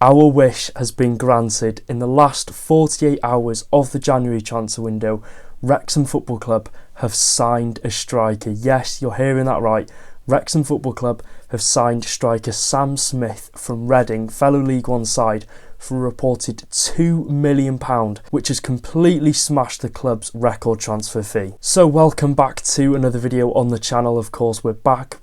Our wish has been granted. In the last 48 hours of the January transfer window, Wrexham Football Club have signed a striker. Yes, you're hearing that right. Wrexham Football Club have signed striker Sam Smith from Reading, fellow League One side, for a reported £2 million, which has completely smashed the club's record transfer fee. So welcome back to another video on the channel. Of course, we're back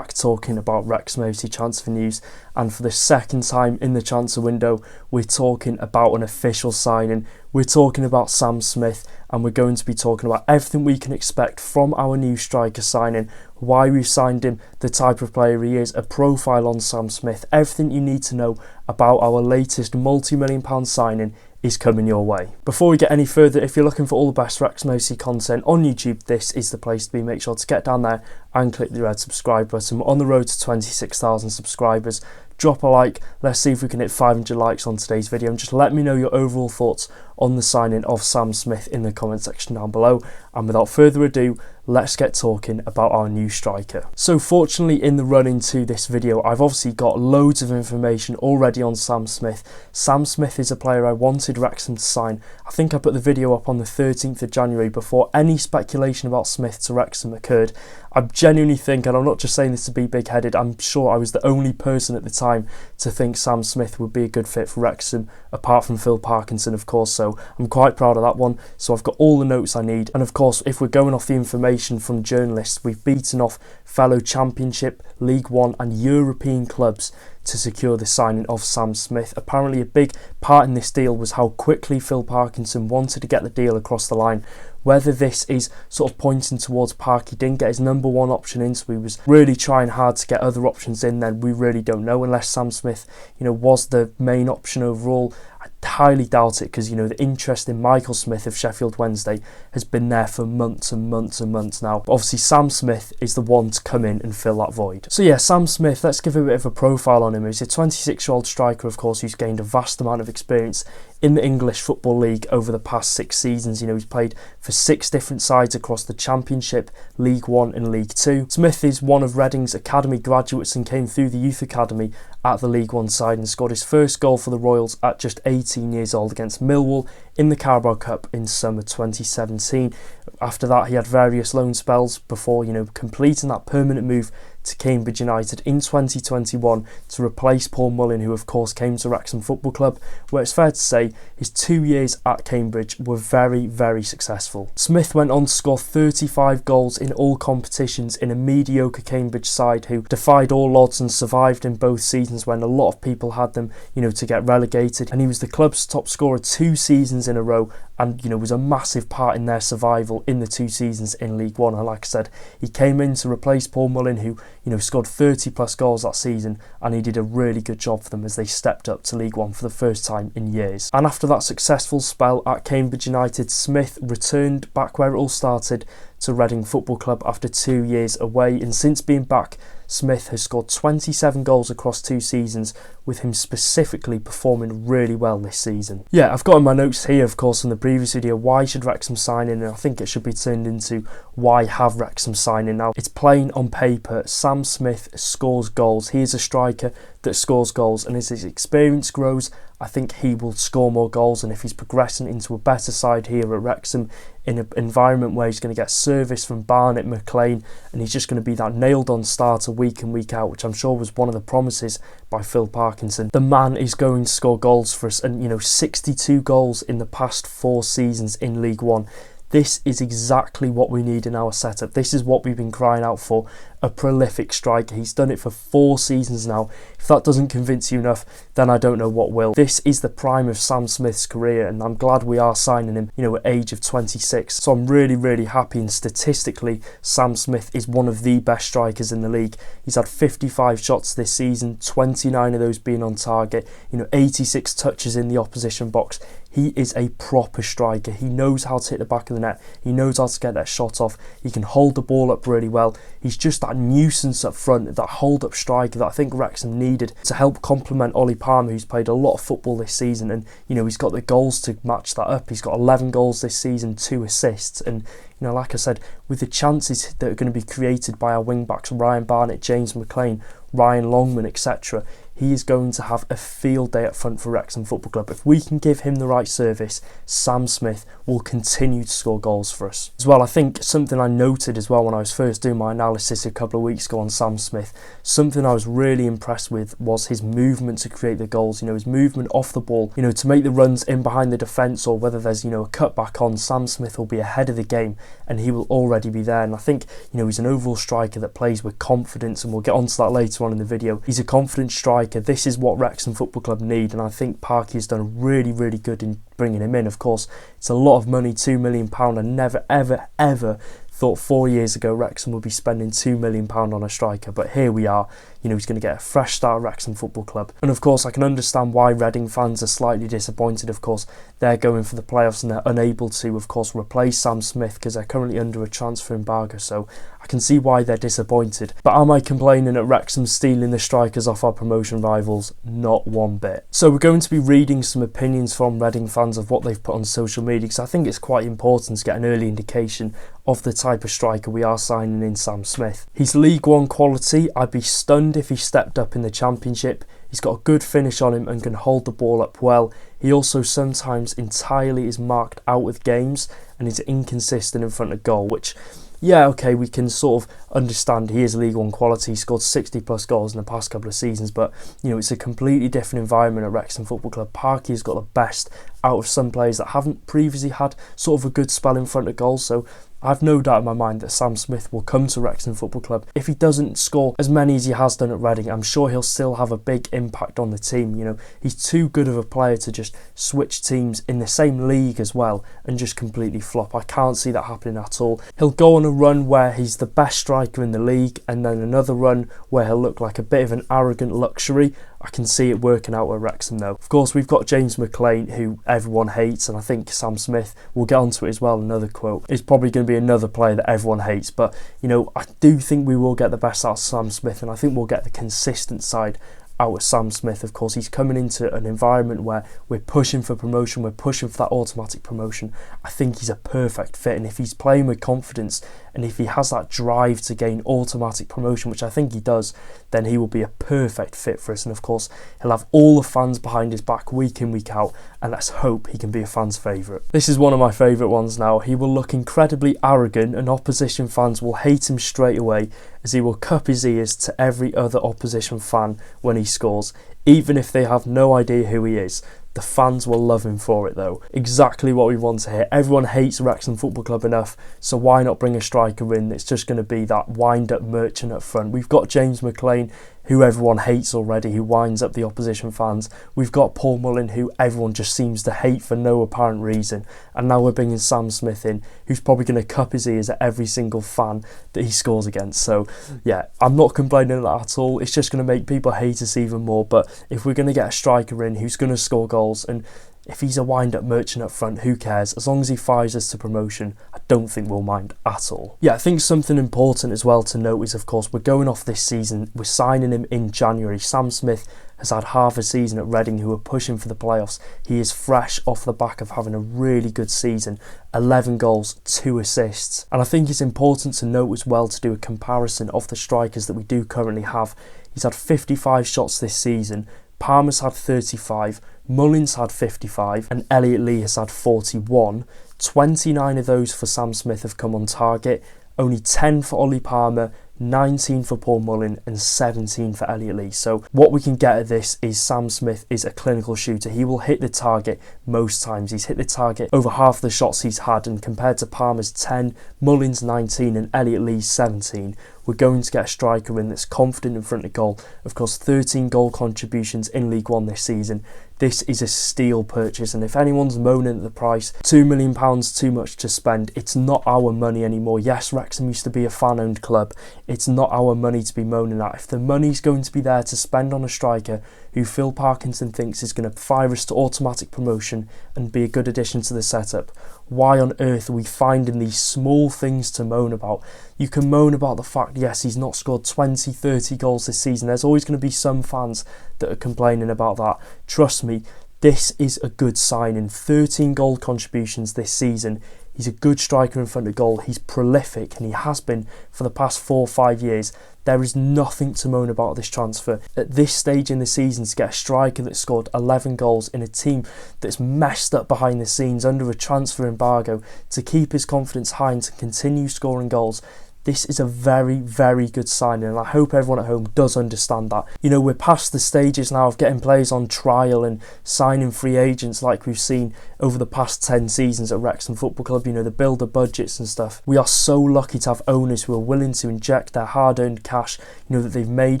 talking about Wrexham AFC transfer news, and for the second time in the transfer window, we're talking about an official signing. We're talking about Sam Smith, and we're going to be talking about everything we can expect from our new striker signing, why we've signed him, the type of player he is, a profile on Sam Smith. Everything you need to know about our latest multi-million pound signing is coming your way. Before we get any further, if you're looking for all the best Wrexham AFC content on YouTube, this is the place to be. Make sure to get down there and click the red subscribe button. We're on the road to 26,000 subscribers. Drop a like, let's see if we can hit 500 likes on today's video, and just let me know your overall thoughts on the signing of Sam Smith in the comment section down below. And without further ado, let's get talking about our new striker. So fortunately, in the run into this video, I've obviously got loads of information already on Sam Smith. Sam Smith is a player I wanted Wrexham to sign. I think I put the video up on the 13th of January before any speculation about Smith to Wrexham occurred. I genuinely think, and I'm not just saying this to be big-headed, I'm sure I was the only person at the time to think Sam Smith would be a good fit for Wrexham, apart from Phil Parkinson, of course, so I'm quite proud of that one. So I've got all the notes I need, and of course, if we're going off the information from journalists, we've beaten off fellow Championship, League One and European clubs to secure the signing of Sam Smith. Apparently a big part in this deal was how quickly Phil Parkinson wanted to get the deal across the line. Whether this is sort of pointing towards Park, he didn't get his number one option in, so he was really trying hard to get other options in, then we really don't know, unless Sam Smith, was the main option overall. I highly doubt it, because, the interest in Michael Smith of Sheffield Wednesday has been there for months and months and months now. But obviously, Sam Smith is the one to come in and fill that void. So yeah, Sam Smith, let's give a bit of a profile on him. He's a 26-year-old striker, of course, who's gained a vast amount of experience in the English Football League over the past 6 seasons. He's played for 6 different sides across the Championship, League One and League Two. Smith is one of Reading's academy graduates and came through the youth academy at the League One side and scored his first goal for the Royals at just 18 years old against Millwall in the Carabao Cup in summer 2017. After that, he had various loan spells before, completing that permanent move to Cambridge United in 2021 to replace Paul Mullin, who of course came to Wrexham Football Club, where it's fair to say his 2 years at Cambridge were very, very successful. Smith went on to score 35 goals in all competitions in a mediocre Cambridge side who defied all odds and survived in both seasons when a lot of people had them, to get relegated, and he was the club's top scorer 2 seasons in a row, and was a massive part in their survival in the 2 seasons in League One. And like I said, he came in to replace Paul Mullin, who scored 30 plus goals that season, and he did a really good job for them as they stepped up to League One for the first time in years. And after that successful spell at Cambridge United, Smith returned back where it all started, to Reading Football Club after 2 years away, and since being back, Smith has scored 27 goals across 2 seasons, with him specifically performing really well this season. Yeah, I've got in my notes here, of course, in the previous video, why should Wrexham sign in, and I think it should be turned into why have Wrexham sign in. Now, it's plain on paper, Sam Smith scores goals. He is a striker that scores goals, and as his experience grows, I think he will score more goals, and if he's progressing into a better side here at Wrexham, in an environment where he's going to get service from Barnett, McLean, and he's just going to be that nailed-on starter week in, week out, which I'm sure was one of the promises by Phil Parkinson. The man is going to score goals for us, and 62 goals in the past 4 seasons in League One. This is exactly what we need in our setup. This is what we've been crying out for, a prolific striker. He's done it for 4 seasons now. If that doesn't convince you enough, then I don't know what will. This is the prime of Sam Smith's career, and I'm glad we are signing him, at age of 26. So I'm really, really happy, and statistically, Sam Smith is one of the best strikers in the league. He's had 55 shots this season, 29 of those being on target, 86 touches in the opposition box. He is a proper striker. He knows how to hit the back of the net. He knows how to get that shot off. He can hold the ball up really well. He's just that nuisance up front, that hold-up striker that I think Wrexham needed to help complement Ollie Palmer, who's played a lot of football this season, and he's got the goals to match that up. He's got 11 goals this season, 2 assists, and like I said, with the chances that are going to be created by our wing backs, Ryan Barnett, James McLean, Ryan Longman, etc., he is going to have a field day up front for Wrexham Football Club. If we can give him the right service, Sam Smith will continue to score goals for us. As well, I think something I noted as well when I was first doing my analysis a couple of weeks ago on Sam Smith, something I was really impressed with was his movement to create the goals, his movement off the ball, to make the runs in behind the defence, or whether there's, a cut back on, Sam Smith will be ahead of the game and he will already be there. And I think, he's an overall striker that plays with confidence, and we'll get onto that later on in the video. He's a confident striker. This is what Wrexham Football Club need, and I think Parky has done really, really good in bringing him in. Of course, it's a lot of money, £2 million. I never, ever, ever thought 4 years ago Wrexham would be spending £2 million on a striker, but here we are. He's going to get a fresh start at Wrexham Football Club. And of course, I can understand why Reading fans are slightly disappointed. Of course, they're going for the playoffs and they're unable to, of course, replace Sam Smith because they're currently under a transfer embargo. So I can see why they're disappointed. But am I complaining at Wrexham stealing the strikers off our promotion rivals? Not one bit. So we're going to be reading some opinions from Reading fans of what they've put on social media, because I think it's quite important to get an early indication of the type of striker we are signing in Sam Smith. He's League One quality. I'd be stunned if he stepped up in the Championship. He's got a good finish on him and can hold the ball up well. He also sometimes entirely is marked out with games and is inconsistent in front of goal, which, yeah, okay, we can sort of understand he is League One quality. He scored 60 plus goals in the past couple of seasons, but it's a completely different environment at Wrexham Football Club. Parky has got the best out of some players that haven't previously had sort of a good spell in front of goal, so I've no doubt in my mind that Sam Smith will come to Wrexham Football Club. If he doesn't score as many as he has done at Reading, I'm sure he'll still have a big impact on the team. He's too good of a player to just switch teams in the same league as well and just completely flop. I can't see that happening at all. He'll go on a run where he's the best striker in the league, and then another run where he'll look like a bit of an arrogant luxury. I can see it working out at Wrexham though. Of course, we've got James McLean, who everyone hates, and I think Sam Smith, we'll get onto it as well, another quote, is probably going to be another player that everyone hates. But, I do think we will get the best out of Sam Smith, and I think we'll get the consistent side out of Sam Smith. Of course, he's coming into an environment where we're pushing for promotion, we're pushing for that automatic promotion. I think he's a perfect fit, and if he's playing with confidence and if he has that drive to gain automatic promotion, which I think he does, then he will be a perfect fit for us. And of course, he'll have all the fans behind his back week in, week out, and let's hope he can be a fan's favourite. This is one of my favourite ones now. He will look incredibly arrogant and opposition fans will hate him straight away, as he will cup his ears to every other opposition fan when he scores, even if they have no idea who he is. The fans will love him for it though. Exactly what we want to hear. Everyone hates Wrexham Football Club enough, so why not bring a striker in that's just going to be that wind-up merchant up front? We've got James McLean, who everyone hates already, who winds up the opposition fans. We've got Paul Mullin, who everyone just seems to hate for no apparent reason. And now we're bringing Sam Smith in, who's probably going to cup his ears at every single fan that he scores against. So, yeah, I'm not complaining at all. It's just going to make people hate us even more. But if we're going to get a striker in who's going to score goals, and if he's a wind-up merchant up front, who cares? As long as he fires us to promotion, I don't think we'll mind at all. Yeah, I think something important as well to note is, of course, we're going off this season. We're signing him in January. Sam Smith has had half a season at Reading, who are pushing for the playoffs. He is fresh off the back of having a really good season. 11 goals, 2 assists. And I think it's important to note as well to do a comparison of the strikers that we do currently have. He's had 55 shots this season. Palmer's had 35, Mullin's had 55, and Elliot Lee has had 41. 29 of those for Sam Smith have come on target, only 10 for Ollie Palmer, 19 for Paul Mullin and 17 for Elliot Lee. So what we can get at this is Sam Smith is a clinical shooter. He will hit the target most times. He's hit the target over half the shots he's had, and compared to Palmer's 10, Mullin's 19 and Elliot Lee's 17, we're going to get a striker in that's confident in front of goal. Of course, 13 goal contributions in League One this season. This is a steal purchase, and if anyone's moaning at the price, £2 million too much to spend, it's not our money anymore. Yes, Wrexham used to be a fan-owned club. It's not our money to be moaning at. If the money's going to be there to spend on a striker who Phil Parkinson thinks is going to fire us to automatic promotion and be a good addition to the setup, why on earth are we finding these small things to moan about? You can moan about the fact, yes, he's not scored 20, 30 goals this season. There's always going to be some fans that are complaining about that. Trust me, this is a good signing. 13 goal contributions this season. He's a good striker in front of goal. He's prolific, and he has been for the past 4 or 5 years. There is nothing to moan about this transfer. At this stage in the season, to get a striker that scored 11 goals in a team that's messed up behind the scenes under a transfer embargo, to keep his confidence high and to continue scoring goals, this is a very, very good signing, and I hope everyone at home does understand that. You know, we're past the stages now of getting players on trial and signing free agents like we've seen over the past 10 seasons at Wrexham Football Club, you know, the builder budgets and stuff. We are so lucky to have owners who are willing to inject their hard-earned cash, you know, that they've made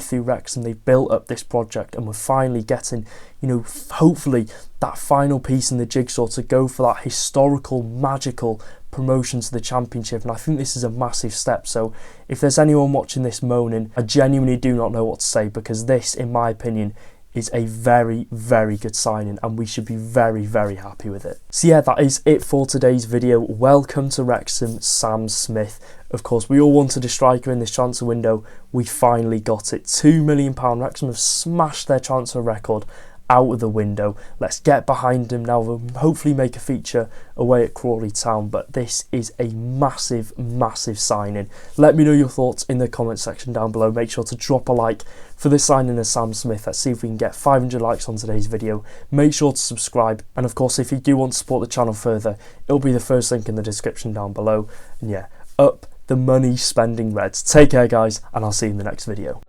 through Wrexham. They've built up this project, and we're finally getting, you know, hopefully that final piece in the jigsaw to go for that historical, magical promotion to the Championship, and I think this is a massive step. So if there's anyone watching this moaning, I genuinely do not know what to say, because this, in my opinion, is a very, very good signing, and we should be very, very happy with it. So yeah, that is it for today's video. Welcome to Wrexham, Sam Smith. Of course, we all wanted a striker in this transfer window. We finally got it. £2 million. Wrexham have smashed their transfer record out of the window. Let's get behind him now. We'll hopefully make a feature away at Crawley Town, but this is a massive, massive signing. Let me know your thoughts in the comment section down below. Make sure to drop a like for the signing of Sam Smith. Let's see if we can get 500 likes on today's video. Make sure to subscribe, and of course, if you do want to support the channel further, it'll be the first link in the description down below. And yeah, up the money spending Reds. Take care, guys, and I'll see you in the next video.